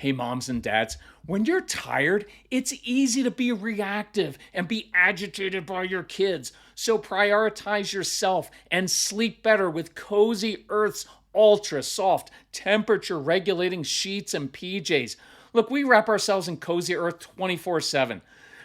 Hey, moms and dads, when you're tired, it's easy to be reactive and be agitated by your kids. So prioritize yourself and sleep better with Cozy Earth's ultra soft, temperature regulating sheets and PJs. Look, we wrap ourselves in Cozy Earth 24/7.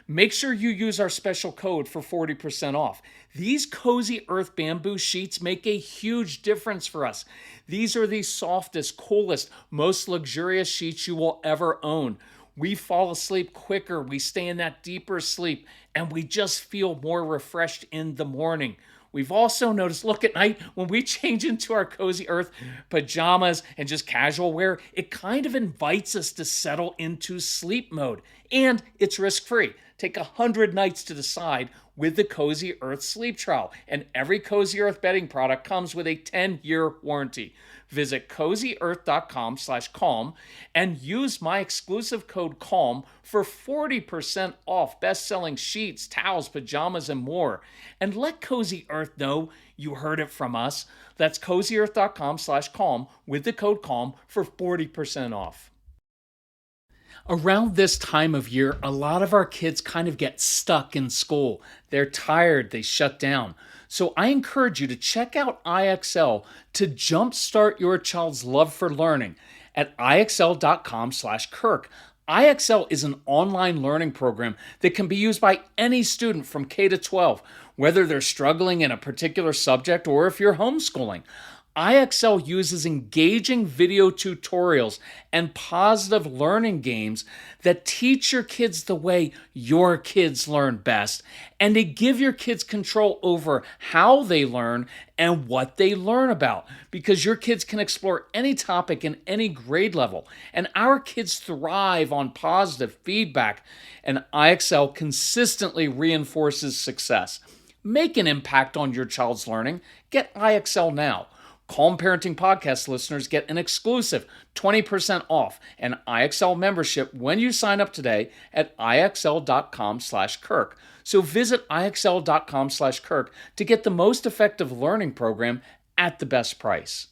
Make sure you use our special code for 40% off. These Cozy Earth bamboo sheets make a huge difference for us. These are the softest, coolest, most luxurious sheets you will ever own. We fall asleep quicker, we stay in that deeper sleep, and we just feel more refreshed in the morning. We've also noticed, look, at night when we change into our Cozy Earth pajamas and just casual wear, it kind of invites us to settle into sleep mode. And it's risk free. Take 100 nights to decide with the Cozy Earth sleep trial. And every Cozy Earth bedding product comes with a 10-year warranty. Visit cozyearth.com/calm and use my exclusive code CALM for 40% off best-selling sheets, towels, pajamas, and more. And let Cozy Earth know you heard it from us. That's cozyearth.com/calm with the code CALM for 40% off. Around this time of year, a lot of our kids kind of get stuck in school. They're tired, they shut down. So I encourage you to check out IXL to jumpstart your child's love for learning at ixl.com/Kirk. IXL is an online learning program that can be used by any student from K to 12, whether they're struggling in a particular subject or if you're homeschooling. IXL uses engaging video tutorials and positive learning games that teach your kids the way your kids learn best and to give your kids control over how they learn and what they learn about, because your kids can explore any topic in any grade level. And our kids thrive on positive feedback, and IXL consistently reinforces success. Make an impact on your child's learning. Get IXL now. Calm Parenting Podcast listeners get an exclusive 20% off an IXL membership when you sign up today at ixl.com/Kirk. So visit ixl.com/Kirk to get the most effective learning program at the best price.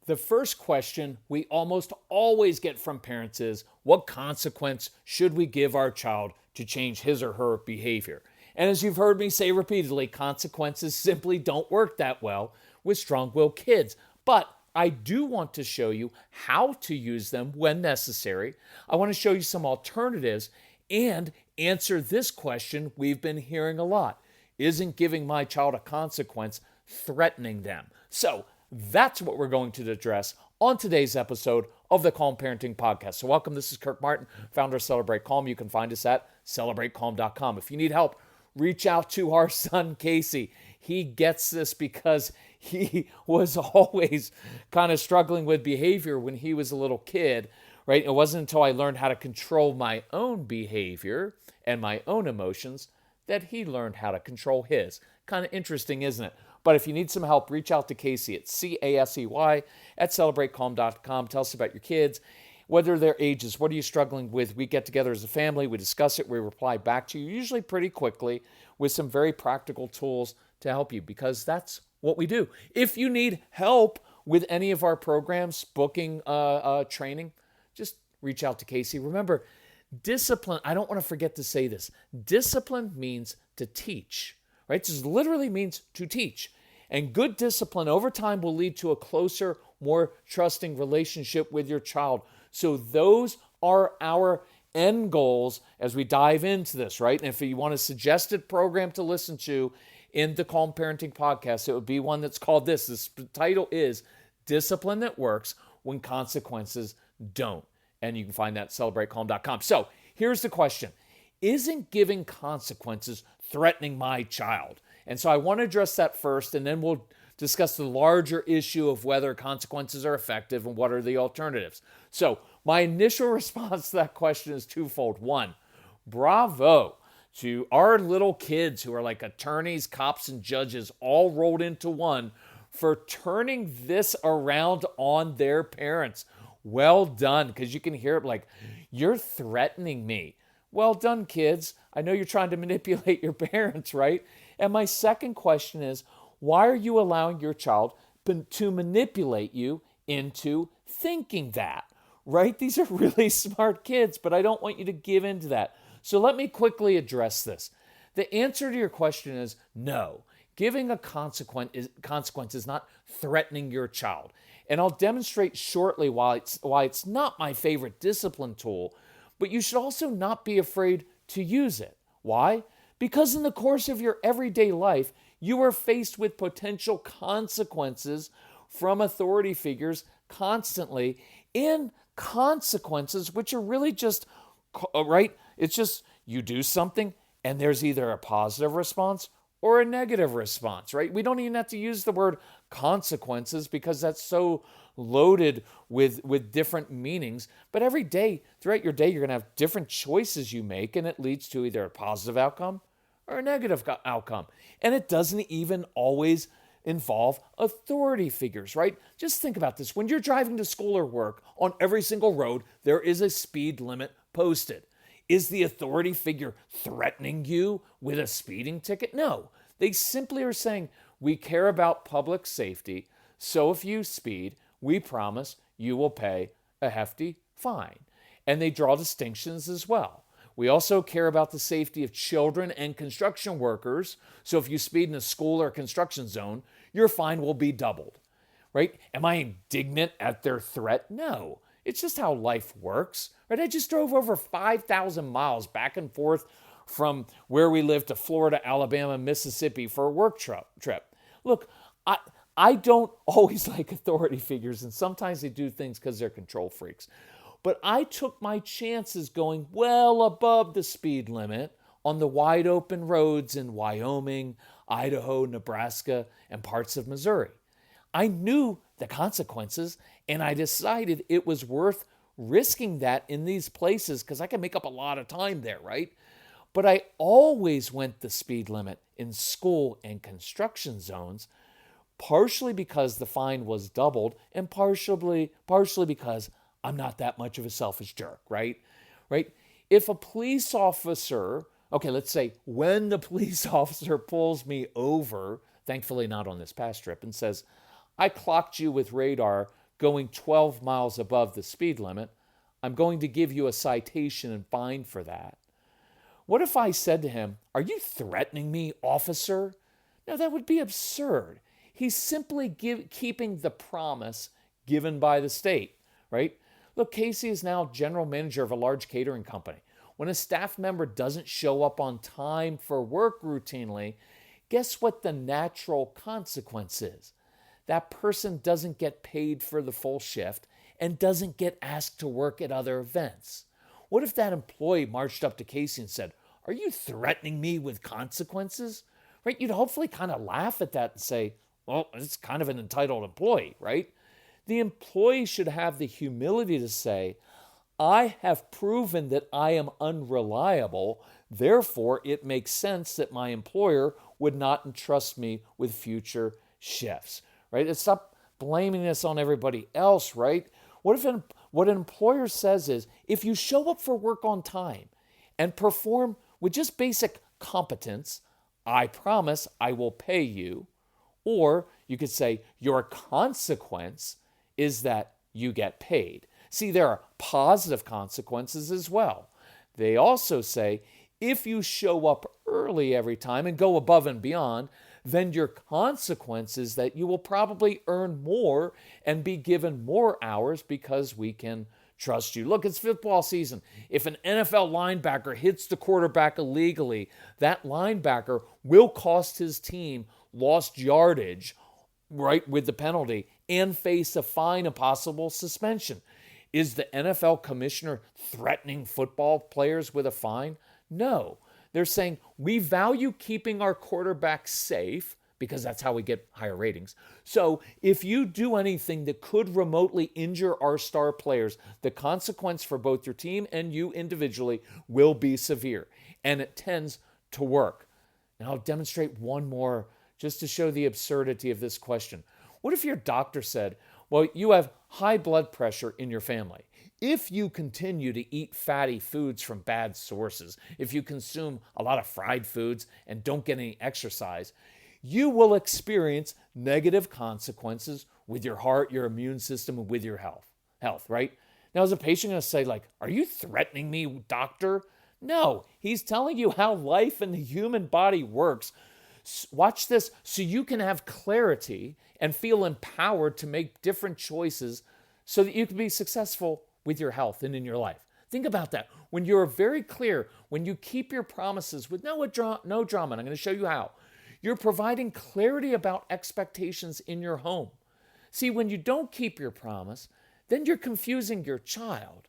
The first question we almost always get from parents is, what consequence should we give our child to change his or her behavior? And as you've heard me say repeatedly, consequences simply don't work that well with strong-willed kids. But I do want to show you how to use them when necessary. I want to show you some alternatives and answer this question we've been hearing a lot. Isn't giving my child a consequence threatening them? So that's what we're going to address on today's episode of the Calm Parenting Podcast. So welcome, this is Kirk Martin, founder of Celebrate Calm. You can find us at celebratecalm.com. If you need help, reach out to our son, Casey. He gets this because he was always kind of struggling with behavior when he was a little kid, right? It wasn't until I learned how to control my own behavior and my own emotions that he learned how to control his. Kind of interesting, isn't it? But if you need some help, reach out to Casey at CASEY at celebratecalm.com. Tell us about your kids, whether their ages, what are you struggling with? We get together as a family, we discuss it, we reply back to you, usually pretty quickly with some very practical tools to help you, because that's what we do. If you need help with any of our programs, booking training, just reach out to Casey. Remember, discipline, I don't want to forget to say this. Discipline means to teach, right? This literally means to teach. And good discipline over time will lead to a closer, more trusting relationship with your child. So those are our end goals as we dive into this, right? And if you want a suggested program to listen to in the Calm Parenting Podcast, it would be one that's called this. This title is Discipline That Works When Consequences Don't. And you can find that at celebratecalm.com. So here's the question. Isn't giving consequences threatening my child? And so I want to address that first, and then we'll discuss the larger issue of whether consequences are effective and what are the alternatives. So my initial response to that question is twofold. One, bravo to our little kids who are like attorneys, cops, and judges all rolled into one for turning this around on their parents. Well done, because you can hear it like, you're threatening me. Well done, kids. I know you're trying to manipulate your parents, right? And my second question is, why are you allowing your child to manipulate you into thinking that, right? These are really smart kids, but I don't want you to give in to that. So let me quickly address this. The answer to your question is no. Giving a consequence is not threatening your child. And I'll demonstrate shortly why it's not my favorite discipline tool, but you should also not be afraid to use it. Why? Because in the course of your everyday life, you are faced with potential consequences from authority figures constantly, and consequences which are really just, right? It's just you do something and there's either a positive response or a negative response, right? We don't even have to use the word consequences because that's so loaded with different meanings. But every day, throughout your day, you're going to have different choices you make, and it leads to either a positive outcome or a negative outcome. And it doesn't even always involve authority figures, right? Just think about this. When you're driving to school or work, on every single road, there is a speed limit posted. Is the authority figure threatening you with a speeding ticket? No. They simply are saying, we care about public safety, so if you speed, we promise you will pay a hefty fine. And they draw distinctions as well. We also care about the safety of children and construction workers, so if you speed in a school or construction zone, your fine will be doubled, right? Am I indignant at their threat? No. It's just how life works, right? I just drove over 5,000 miles back and forth from where we live to Florida, Alabama, Mississippi for a work trip. Look, I don't always like authority figures, and sometimes they do things because they're control freaks. But I took my chances going well above the speed limit on the wide open roads in Wyoming, Idaho, Nebraska, and parts of Missouri. I knew the consequences, and I decided it was worth risking that in these places because I can make up a lot of time there, right? But I always went the speed limit in school and construction zones, partially because the fine was doubled and partially because I'm not that much of a selfish jerk, right? Right? If a police officer, okay, let's say when the police officer pulls me over, thankfully not on this past trip, and says, I clocked you with radar going 12 miles above the speed limit, I'm going to give you a citation and fine for that. What if I said to him, are you threatening me, officer? No, that would be absurd. He's simply keeping the promise given by the state, right? Look, Casey is now general manager of a large catering company. When a staff member doesn't show up on time for work routinely, guess what the natural consequence is? That person doesn't get paid for the full shift and doesn't get asked to work at other events. What if that employee marched up to Casey and said, are you threatening me with consequences? Right? You'd hopefully kind of laugh at that and say, well, it's kind of an entitled employee, right? The employee should have the humility to say, I have proven that I am unreliable, therefore it makes sense that my employer would not entrust me with future shifts, right? And stop blaming this on everybody else, right? What an employer says is, if you show up for work on time and perform with just basic competence, I promise I will pay you. Or you could say, your consequence is that you get paid. See, there are positive consequences as well. They also say, if you show up early every time and go above and beyond, then your consequence is that you will probably earn more and be given more hours because we can trust you. Look, it's football season. If an NFL linebacker hits the quarterback illegally, that linebacker will cost his team lost yardage, right, with the penalty and face a fine and possible suspension. Is the NFL commissioner threatening football players with a fine? No. They're saying we value keeping our quarterbacks safe because that's how we get higher ratings. So if you do anything that could remotely injure our star players, the consequence for both your team and you individually will be severe. And it tends to work. And I'll demonstrate one more just to show the absurdity of this question. What if your doctor said, well, you have high blood pressure in your family. If you continue to eat fatty foods from bad sources, if you consume a lot of fried foods and don't get any exercise, you will experience negative consequences with your heart, your immune system, and with your health, right? Now, is a patient going to say, like, are you threatening me, doctor? No, he's telling you how life in the human body works. Watch this so you can have clarity and feel empowered to make different choices so that you can be successful with your health and in your life. Think about that. When you're very clear, when you keep your promises with no drama, and I'm going to show you how, you're providing clarity about expectations in your home. See, when you don't keep your promise, then you're confusing your child.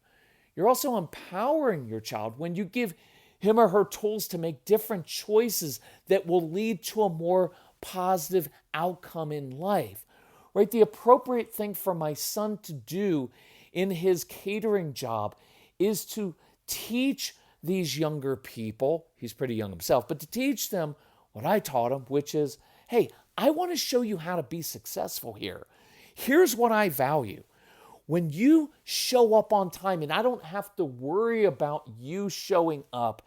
You're also empowering your child when you give him or her tools to make different choices that will lead to a more positive outcome in life. Right? The appropriate thing for my son to do in his catering job is to teach these younger people, he's pretty young himself, but to teach them what I taught him, which is, hey, I want to show you how to be successful here. Here's what I value. When you show up on time, and I don't have to worry about you showing up,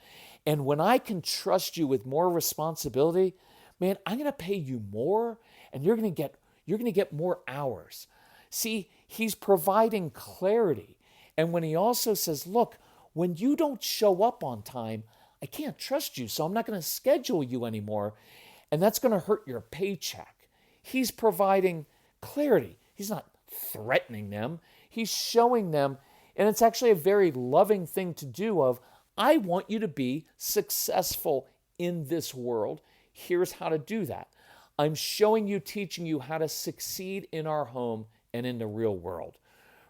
and when I can trust you with more responsibility, man, I'm going to pay you more, and you're going to get more hours. See, he's providing clarity. And when he also says, look, when you don't show up on time, I can't trust you, so I'm not going to schedule you anymore, and that's going to hurt your paycheck. He's providing clarity. He's not threatening them. He's showing them, and it's actually a very loving thing to do of, I want you to be successful in this world. Here's how to do that. I'm showing you, teaching you how to succeed in our home and in the real world.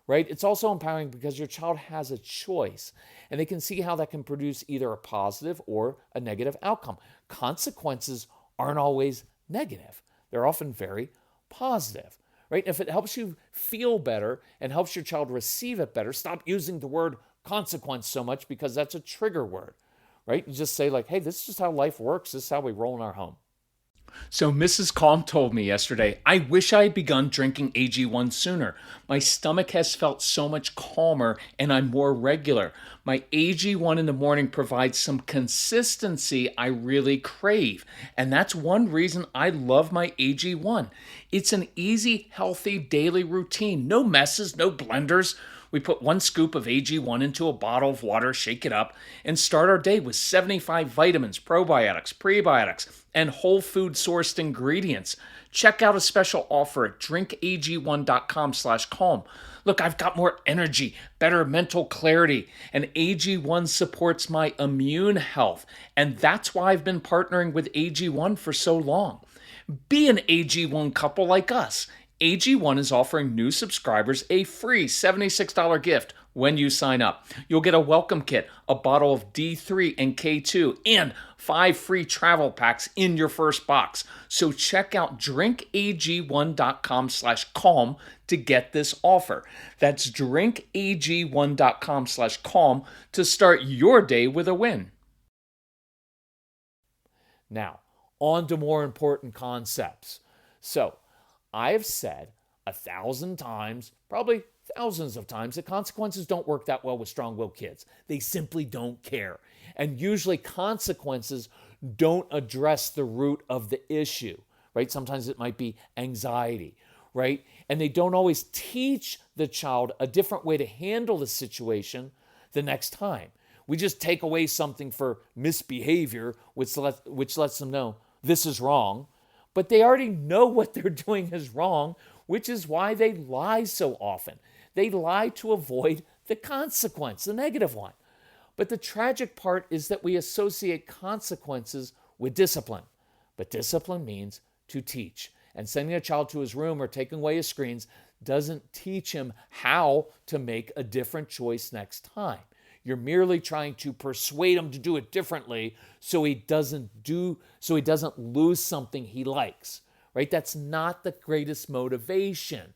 Right? It's also empowering because your child has a choice and they can see how that can produce either a positive or a negative outcome. Consequences aren't always negative. They're often very positive, right? If it helps you feel better and helps your child receive it better, stop using the word consequence so much because that's a trigger word, right? You just say like, hey, this is just how life works. This is how we roll in our home. So Mrs. Calm told me yesterday, I wish I had begun drinking AG1 sooner. My stomach has felt so much calmer and I'm more regular. My AG1 in the morning provides some consistency I really crave. And that's one reason I love my AG1. It's an easy, healthy daily routine. No messes, no blenders. We put 1 scoop of AG1 into a bottle of water, shake it up, and start our day with 75 vitamins, probiotics, prebiotics, and whole food sourced ingredients. Check out a special offer at drinkag1.com/calm. Look, I've got more energy, better mental clarity, and AG1 supports my immune health. And that's why I've been partnering with AG1 for so long. Be an AG1 couple like us. AG1 is offering new subscribers a free $76 gift when you sign up. You'll get a welcome kit, a bottle of D3 and K2, and 5 free travel packs in your first box. So check out drinkag1.com/calm to get this offer. That's drinkag1.com/calm to start your day with a win. Now, on to more important concepts. So, I have said 1,000 times, probably thousands of times, that consequences don't work that well with strong-willed kids. They simply don't care. And usually consequences don't address the root of the issue, right? Sometimes it might be anxiety, right? And they don't always teach the child a different way to handle the situation the next time. We just take away something for misbehavior, which lets them know this is wrong. But they already know what they're doing is wrong, which is why they lie so often. They lie to avoid the consequence, the negative one. But the tragic part is that we associate consequences with discipline. But discipline means to teach. And sending a child to his room or taking away his screens doesn't teach him how to make a different choice next time. You're merely trying to persuade him to do it differently so he doesn't lose something he likes, right? That's not the greatest motivation,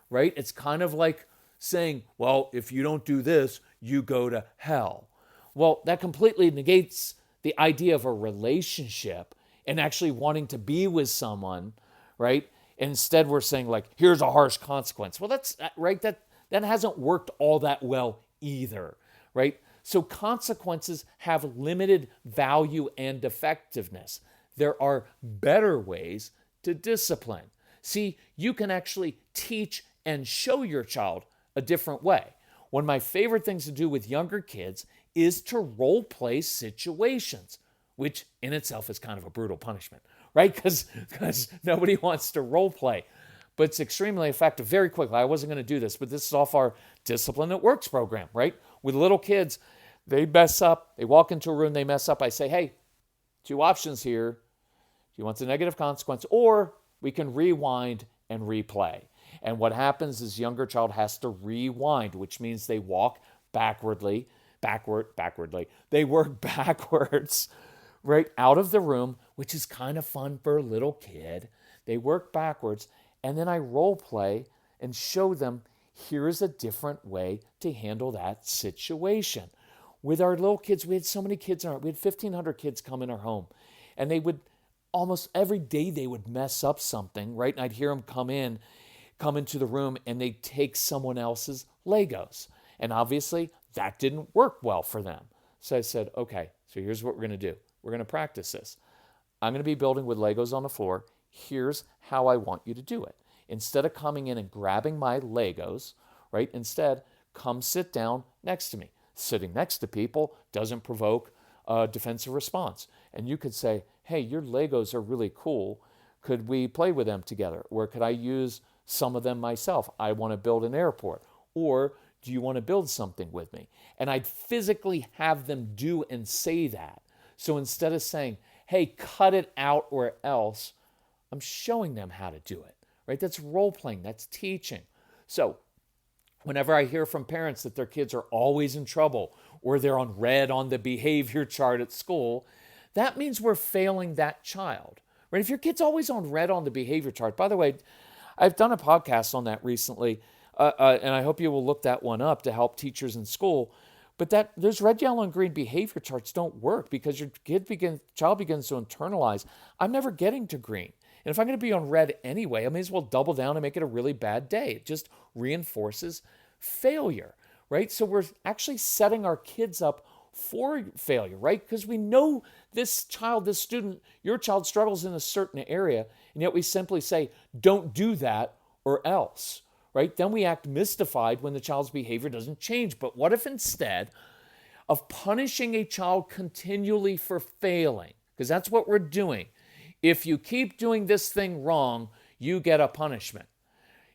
right? It's kind of like saying, well, if you don't do this, you go to hell. Well, that completely negates the idea of a relationship and actually wanting to be with someone, right? Instead, we're saying like, here's a harsh consequence. Well, that's right. That hasn't worked all that well either. Right? So consequences have limited value and effectiveness. There are better ways to discipline. See, you can actually teach and show your child a different way. One of my favorite things to do with younger kids is to role play situations, which in itself is kind of a brutal punishment, right? Because nobody wants to role play. But it's extremely effective. Very quickly, I wasn't going to do this, but this is off our Discipline That Works program, right? With little kids, they mess up. They walk into a room, they mess up. I say, hey, two options here. Do you want the negative consequence? Or we can rewind and replay. And what happens is younger child has to rewind, which means they walk backwardly. They work backwards, right, out of the room, which is kind of fun for a little kid. They work backwards, and then I role play and show them here's a different way to handle that situation. With our little kids, we had so many kids we had 1,500 kids come in our home, and they would almost every day they would mess up something, right? And I'd hear them come into the room, and they'd take someone else's Legos. And obviously, that didn't work well for them. So I said, okay, so here's what we're going to do. We're going to practice this. I'm going to be building with Legos on the floor. Here's how I want you to do it. Instead of coming in and grabbing my Legos, right? Instead, come sit down next to me. Sitting next to people doesn't provoke a defensive response. And you could say, hey, your Legos are really cool. Could we play with them together? Or could I use some of them myself? I want to build an airport. Or do you want to build something with me? And I'd physically have them do and say that. So instead of saying, hey, cut it out or else, I'm showing them how to do it, right? That's role playing, that's teaching. So whenever I hear from parents that their kids are always in trouble or they're on red on the behavior chart at school, that means we're failing that child, right? If your kid's always on red on the behavior chart, by the way, I've done a podcast on that recently, and I hope you will look that one up to help teachers in school. But those red, yellow, and green behavior charts don't work because your child begins to internalize, I'm never getting to green. And if I'm going to be on red anyway, I may as well double down and make it a really bad day. It just reinforces failure, right? So we're actually setting our kids up for failure, right? Because we know this student, your child struggles in a certain area, and yet we simply say, don't do that or else, right? Then we act mystified when the child's behavior doesn't change. But what if instead of punishing a child continually for failing, because that's what we're doing, if you keep doing this thing wrong, you get a punishment.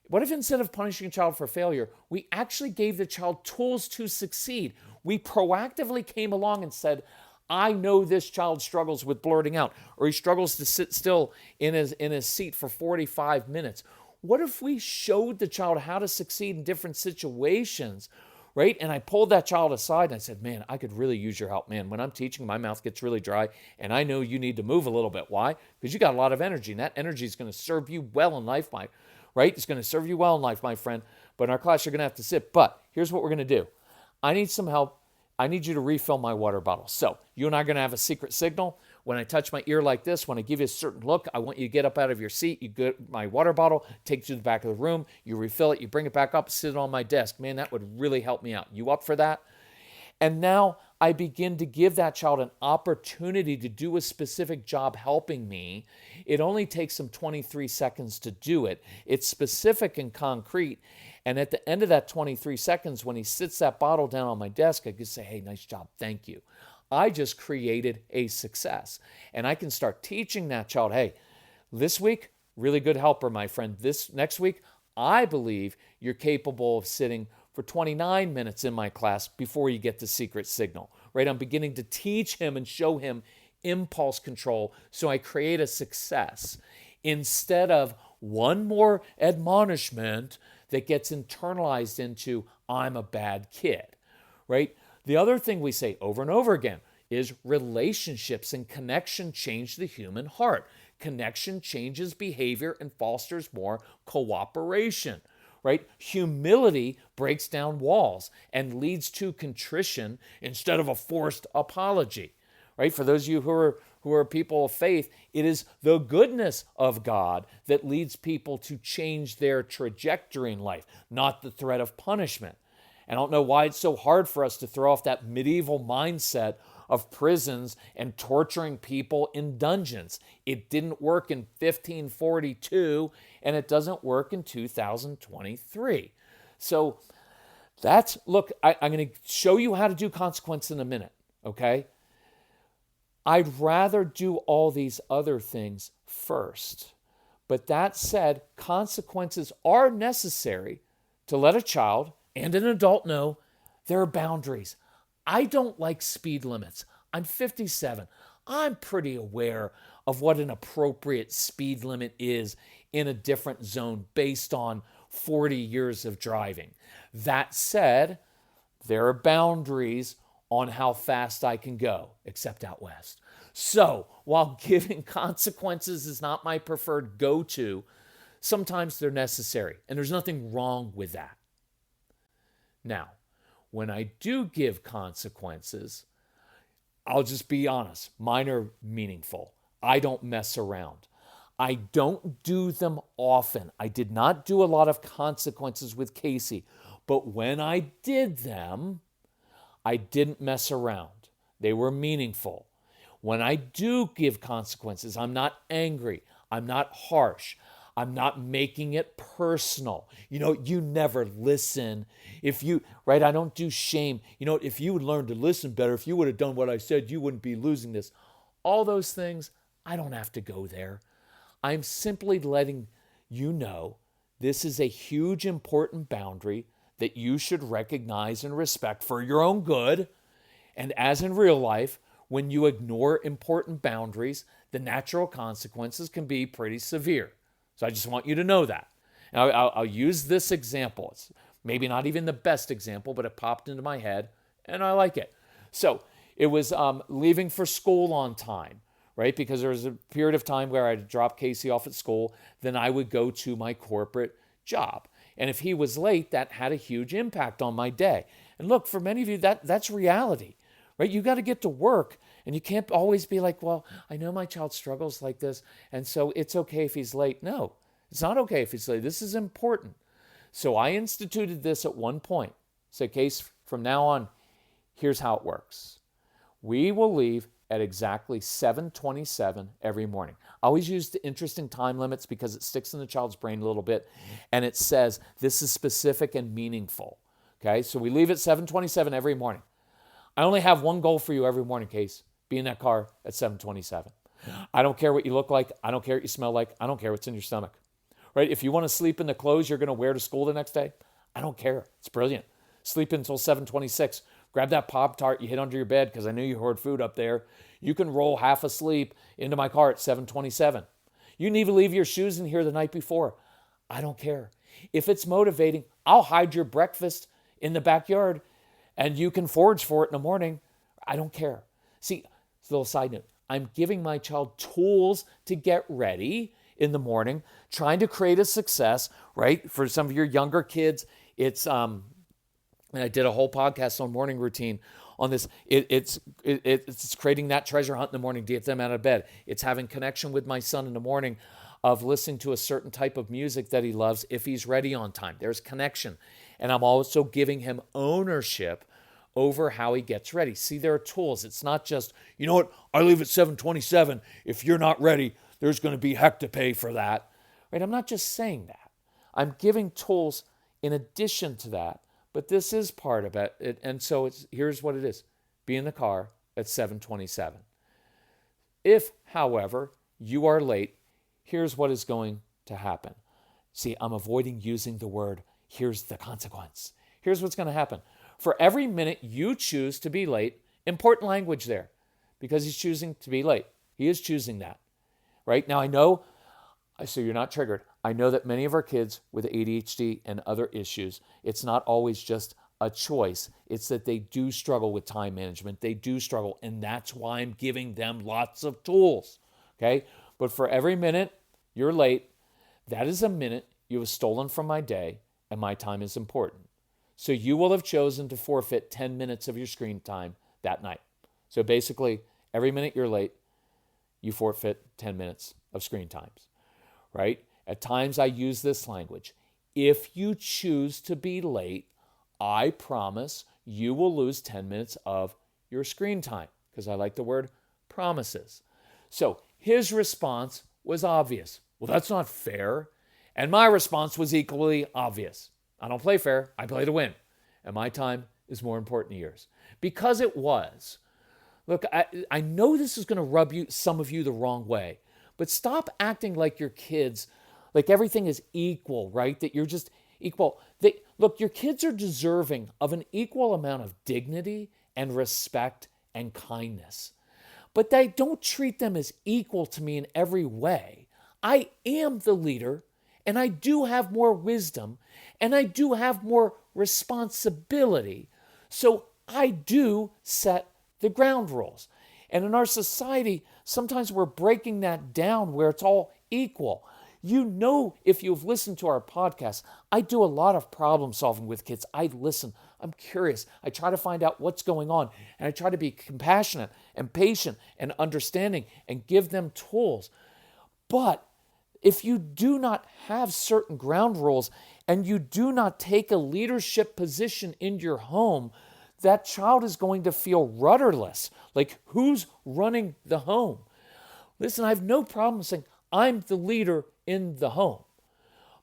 What if instead of punishing a child for failure, we actually gave the child tools to succeed? We proactively came along and said, I know this child struggles with blurting out, or he struggles to sit still in his seat for 45 minutes. What if we showed the child how to succeed in different situations, right? And I pulled that child aside and I said, man, I could really use your help. Man, when I'm teaching, my mouth gets really dry, and I know you need to move a little bit. Why? Because you got a lot of energy, and that energy is going to serve you well in life, right? It's going to serve you well in life, my friend. But in our class, you're going to have to sit. But here's what we're going to do. I need some help. I need you to refill my water bottle. So you and I are going to have a secret signal. When I touch my ear like this, when I give you a certain look, I want you to get up out of your seat. You get my water bottle, take it to the back of the room. You refill it. You bring it back up, sit it on my desk. Man, that would really help me out. You up for that? And now I begin to give that child an opportunity to do a specific job helping me. It only takes them 23 seconds to do it. It's specific and concrete. And at the end of that 23 seconds, when he sits that bottle down on my desk, I can say, hey, nice job, thank you. I just created a success. And I can start teaching that child, hey, this week, really good helper, my friend. This next week, I believe you're capable of sitting for 29 minutes in my class before you get the secret signal, right? I'm beginning to teach him and show him impulse control, so I create a success instead of one more admonishment that gets internalized into I'm a bad kid, right? The other thing we say over and over again is relationships and connection change the human heart. Connection changes behavior and fosters more cooperation, right? Humility breaks down walls and leads to contrition instead of a forced apology, right? For those of you who are people of faith, it is the goodness of God that leads people to change their trajectory in life, not the threat of punishment. And I don't know why it's so hard for us to throw off that medieval mindset of prisons and torturing people in dungeons. It didn't work in 1542, and it doesn't work in 2023. So Look, I'm going to show you how to do consequence in a minute, okay? I'd rather do all these other things first. But that said, consequences are necessary to let a child and an adult know there are boundaries. I don't like speed limits. I'm 57. I'm pretty aware of what an appropriate speed limit is in a different zone based on 40 years of driving. That said, there are boundaries on how fast I can go, except out west. So, while giving consequences is not my preferred go-to, sometimes they're necessary, and there's nothing wrong with that. Now, when I do give consequences, I'll just be honest, mine are meaningful. I don't mess around. I don't do them often. I did not do a lot of consequences with Casey, but when I did them, I didn't mess around. They were meaningful. When I do give consequences, I'm not angry. I'm not harsh. I'm not making it personal. You never listen. I don't do shame. If you would learn to listen better, if you would have done what I said, you wouldn't be losing this. All those things, I don't have to go there. I'm simply letting you know this is a huge, important boundary that you should recognize and respect for your own good. And as in real life, when you ignore important boundaries, the natural consequences can be pretty severe. So I just want you to know that. Now, I'll use this example. It's maybe not even the best example, but it popped into my head, and I like it. So it was leaving for school on time, right? Because there was a period of time where I'd drop Casey off at school, then I would go to my corporate job. And if he was late, that had a huge impact on my day. And look, for many of you, that's reality, right? You got to get to work, and you can't always be like, well, I know my child struggles like this, and so it's okay if he's late. No, it's not okay if he's late. This is important. So I instituted this at one point. Say, Case, from now on, here's how it works. We will leave at exactly 7:27 every morning. I always use the interesting time limits because it sticks in the child's brain a little bit, and it says this is specific and meaningful. Okay, so we leave at 7:27 every morning. I only have one goal for you every morning, Case. Be in that car at 7:27. I don't care what you look like. I don't care what you smell like. I don't care what's in your stomach. Right? If you want to sleep in the clothes you're going to wear to school the next day, I don't care. It's brilliant. Sleep until 7:26. Grab that Pop-Tart you hid under your bed because I knew you hoard food up there. You can roll half asleep into my car at 7:27. You can even leave your shoes in here the night before. I don't care. If it's motivating, I'll hide your breakfast in the backyard and you can forage for it in the morning. I don't care. See, a little side note. I'm giving my child tools to get ready in the morning, trying to create a success, right? For some of your younger kids, it's, and I did a whole podcast on morning routine on this. It's creating that treasure hunt in the morning to get them out of bed. It's having connection with my son in the morning of listening to a certain type of music that he loves if he's ready on time. There's connection. And I'm also giving him ownership over how he gets ready. See, there are tools. It's not just, you know what, I leave at 7:27. If you're not ready, there's going to be heck to pay for that. Right? I'm not just saying that. I'm giving tools in addition to that, but this is part of it. And so here's what it is. Be in the car at 7:27. If, however, you are late, here's what is going to happen. See, I'm avoiding using the word, here's the consequence. Here's what's going to happen. For every minute you choose to be late, important language there, because he's choosing to be late. He is choosing that, right? Now I know, so you're not triggered. I know that many of our kids with ADHD and other issues, it's not always just a choice. It's that they do struggle with time management. They do struggle, and that's why I'm giving them lots of tools, okay? But for every minute you're late, that is a minute you have stolen from my day, and my time is important. So you will have chosen to forfeit 10 minutes of your screen time that night. So basically, every minute you're late, you forfeit 10 minutes of screen times, right? At times I use this language. If you choose to be late, I promise you will lose 10 minutes of your screen time, because I like the word promises. So his response was obvious. Well, that's not fair. And my response was equally obvious. I don't play fair. I play to win. and my time is more important than yours. Because it was. Look, I know this is going to rub some of you the wrong way, but stop acting like your kids, like everything is equal, right? That you're just equal. Look, your kids are deserving of an equal amount of dignity and respect and kindness. But they don't treat them as equal to me in every way. I am the leader, and I do have more wisdom, and I do have more responsibility. So I do set the ground rules. And in our society, sometimes we're breaking that down where it's all equal. You know, if you've listened to our podcast, I do a lot of problem solving with kids. I listen. I'm curious. I try to find out what's going on. And I try to be compassionate and patient and understanding and give them tools. But if you do not have certain ground rules and you do not take a leadership position in your home, that child is going to feel rudderless. Like, who's running the home? Listen, I have no problem saying I'm the leader in the home.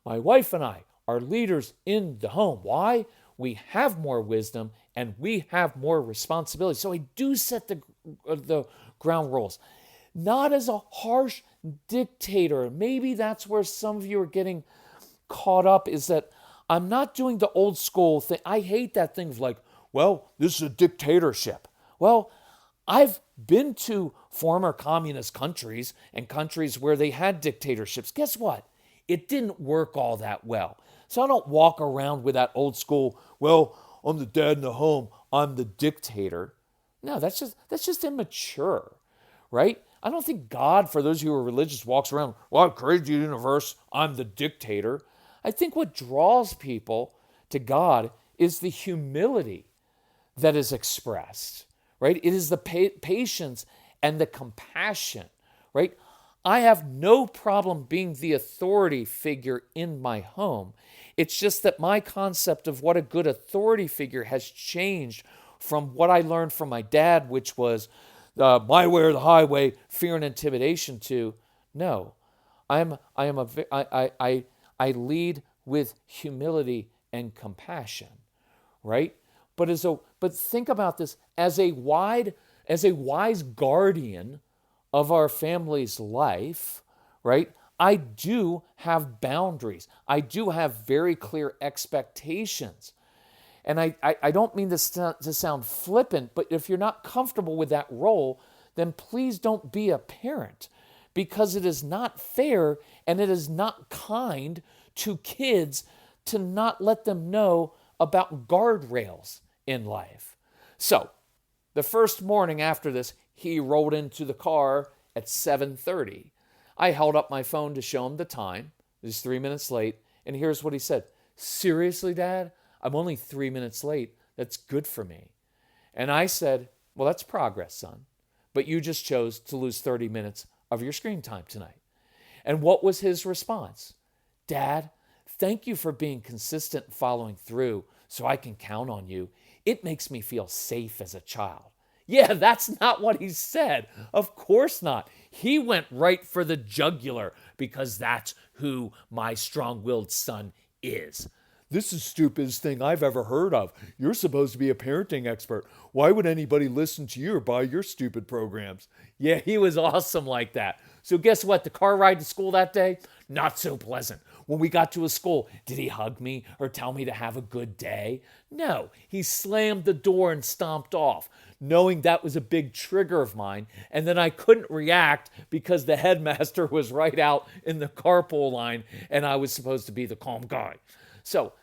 My wife and I are leaders in the home. Why? We have more wisdom and we have more responsibility. So I do set the ground rules. Not as a harsh dictator. Maybe that's where some of you are getting caught up, is that I'm not doing the old school thing. I hate that thing of like, well, this is a dictatorship. Well, I've been to former communist countries and countries where they had dictatorships. Guess what? It didn't work all that well. So I don't walk around with that old school, well, I'm the dad in the home, I'm the dictator. No, that's just immature, right? I don't think God, for those of you who are religious, walks around, well, I've created the universe, I'm the dictator. I think what draws people to God is the humility that is expressed, right? It is the patience and the compassion, right? I have no problem being the authority figure in my home. It's just that my concept of what a good authority figure has changed from what I learned from my dad, which was my way or the highway, fear and intimidation, to no, I lead with humility and compassion, right? But think about this as a wise guardian of our family's life, right? I do have boundaries. I do have very clear expectations. And I don't mean this to sound flippant, but if you're not comfortable with that role, then please don't be a parent, because it is not fair and it is not kind to kids to not let them know about guardrails in life. So, the first morning after this, he rolled into the car at 7:30. I held up my phone to show him the time. It was 3 minutes late, and here's what he said. Seriously, Dad? I'm only 3 minutes late. That's good for me. And I said, well, that's progress, son. But you just chose to lose 30 minutes of your screen time tonight. And what was his response? Dad, thank you for being consistent and following through so I can count on you. It makes me feel safe as a child. Yeah, that's not what he said. Of course not. He went right for the jugular because that's who my strong-willed son is. This is the stupidest thing I've ever heard of. You're supposed to be a parenting expert. Why would anybody listen to you or buy your stupid programs? Yeah, he was awesome like that. So guess what? The car ride to school that day, not so pleasant. When we got to his school, did he hug me or tell me to have a good day? No, he slammed the door and stomped off, knowing that was a big trigger of mine. And then I couldn't react because the headmaster was right out in the carpool line and I was supposed to be the calm guy. So,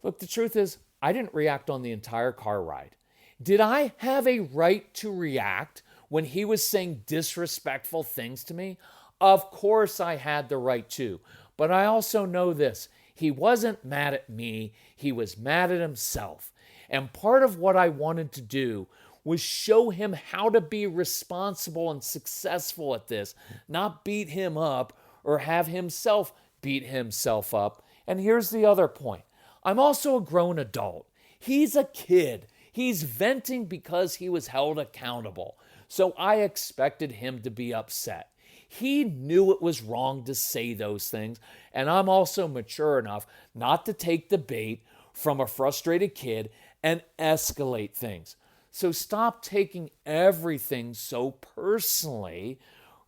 look, the truth is, I didn't react on the entire car ride. Did I have a right to react when he was saying disrespectful things to me? Of course I had the right to. But I also know this. He wasn't mad at me. He was mad at himself. And part of what I wanted to do was show him how to be responsible and successful at this, not beat him up or have himself beat himself up. And here's the other point. I'm also a grown adult. He's a kid. He's venting because he was held accountable. So I expected him to be upset. He knew it was wrong to say those things. And I'm also mature enough not to take the bait from a frustrated kid and escalate things. So stop taking everything so personally,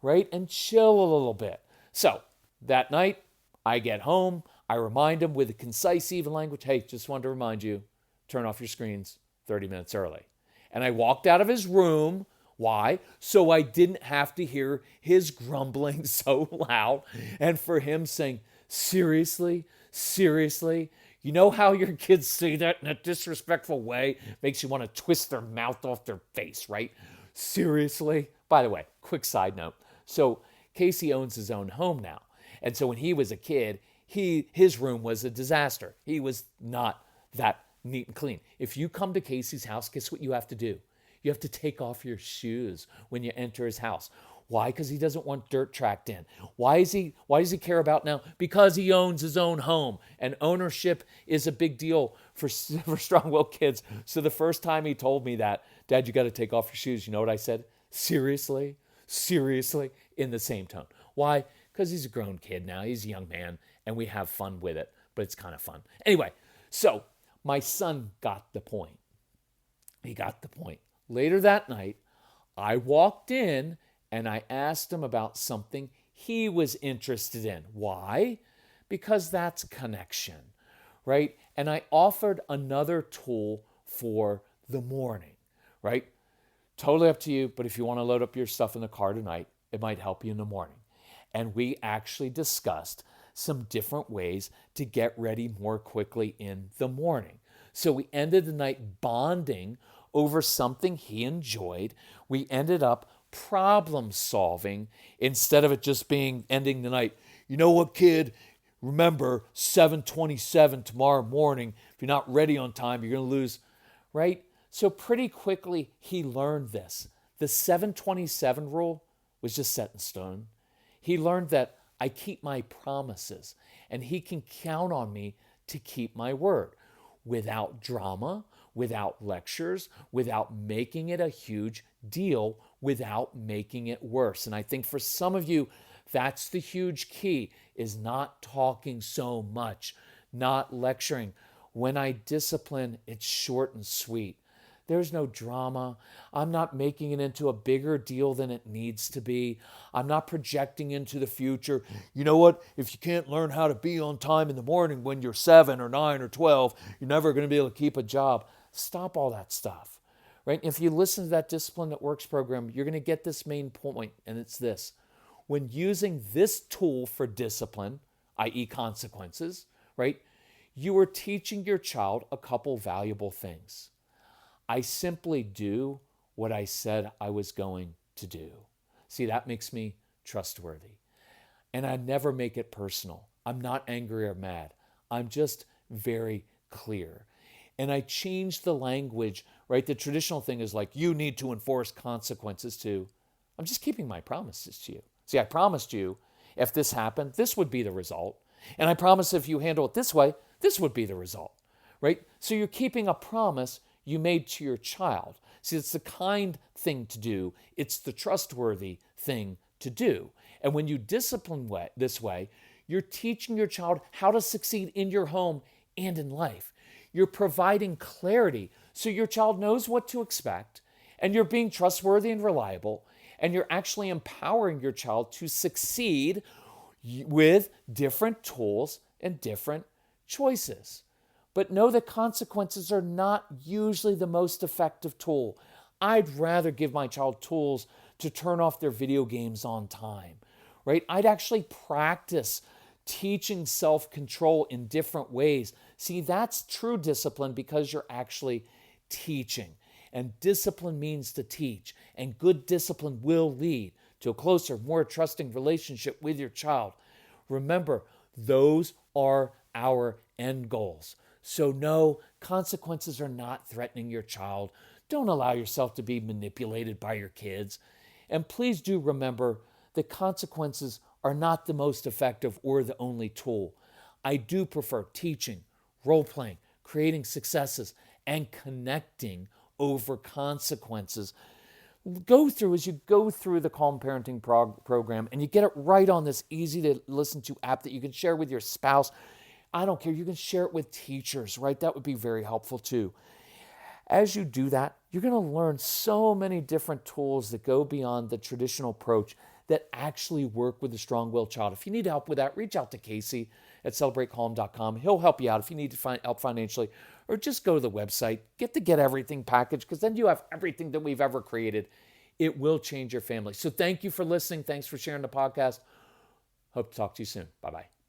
right? And chill a little bit. So that night, I get home. I remind him with a concise, even language, hey, just wanted to remind you, turn off your screens 30 minutes early. And I walked out of his room. Why? So I didn't have to hear his grumbling so loud and for him saying, seriously, seriously, you know how your kids say that in a disrespectful way? Makes you want to twist their mouth off their face, right? Seriously? By the way, quick side note. So Casey owns his own home now. And so when he was a kid, his room was a disaster. He was not that neat and clean. If you come to Casey's house, guess what you have to do? You have to take off your shoes when you enter his house. Why? Because he doesn't want dirt tracked in. Why does he care about now? Because he owns his own home. And ownership is a big deal for strong-willed kids. So the first time he told me that, Dad, you got to take off your shoes, you know what I said? Seriously? Seriously? In the same tone. Why? Because he's a grown kid now. He's a young man, and we have fun with it. But it's kind of fun. Anyway, so my son got the point. He got the point. Later that night, I walked in and I asked him about something he was interested in. Why? Because that's connection, right? And I offered another tool for the morning, right? Totally up to you, but if you want to load up your stuff in the car tonight, it might help you in the morning. And we actually discussed some different ways to get ready more quickly in the morning. So we ended the night bonding over something he enjoyed. We ended up problem solving instead of it just being ending the night. You know what, kid? Remember, 7:27 tomorrow morning. If you're not ready on time, you're going to lose, right? So pretty quickly, he learned this. The 7:27 rule was just set in stone. He learned that I keep my promises, and he can count on me to keep my word without drama, without lectures, without making it a huge deal, without making it worse. And I think for some of you, that's the huge key, is not talking so much, not lecturing. When I discipline, it's short and sweet. There's no drama. I'm not making it into a bigger deal than it needs to be. I'm not projecting into the future. You know what? If you can't learn how to be on time in the morning when you're 7 or 9 or 12, you're never going to be able to keep a job. Stop all that stuff, right? If you listen to that Discipline That Works program, you're going to get this main point, and it's this. When using this tool for discipline, i.e. consequences, right, you are teaching your child a couple valuable things. I simply do what I said I was going to do. See, that makes me trustworthy. And I never make it personal. I'm not angry or mad. I'm just very clear. And I change the language, right? The traditional thing is like, you need to enforce consequences to, I'm just keeping my promises to you. See, I promised you if this happened, this would be the result. And I promise if you handle it this way, this would be the result, right? So you're keeping a promise you made to your child. See, it's the kind thing to do. It's the trustworthy thing to do. And when you discipline this way, you're teaching your child how to succeed in your home and in life. You're providing clarity so your child knows what to expect, and you're being trustworthy and reliable, and you're actually empowering your child to succeed with different tools and different choices. But know that consequences are not usually the most effective tool. I'd rather give my child tools to turn off their video games on time, right? I'd actually practice teaching self-control in different ways. See, that's true discipline because you're actually teaching. And discipline means to teach. And good discipline will lead to a closer, more trusting relationship with your child. Remember, those are our end goals. So no, consequences are not threatening your child. Don't allow yourself to be manipulated by your kids. And please do remember that consequences are not the most effective or the only tool. I do prefer teaching, role-playing, creating successes, and connecting over consequences. As you go through the Calm Parenting program, and you get it right on this easy-to-listen-to app that you can share with your spouse. I don't care. You can share it with teachers, right? That would be very helpful too. As you do that, you're going to learn so many different tools that go beyond the traditional approach that actually work with a strong-willed child. If you need help with that, reach out to Casey at celebratecalm.com. He'll help you out if you need to find help financially, or just go to the website, get the Get Everything package, because then you have everything that we've ever created. It will change your family. So thank you for listening. Thanks for sharing the podcast. Hope to talk to you soon. Bye-bye.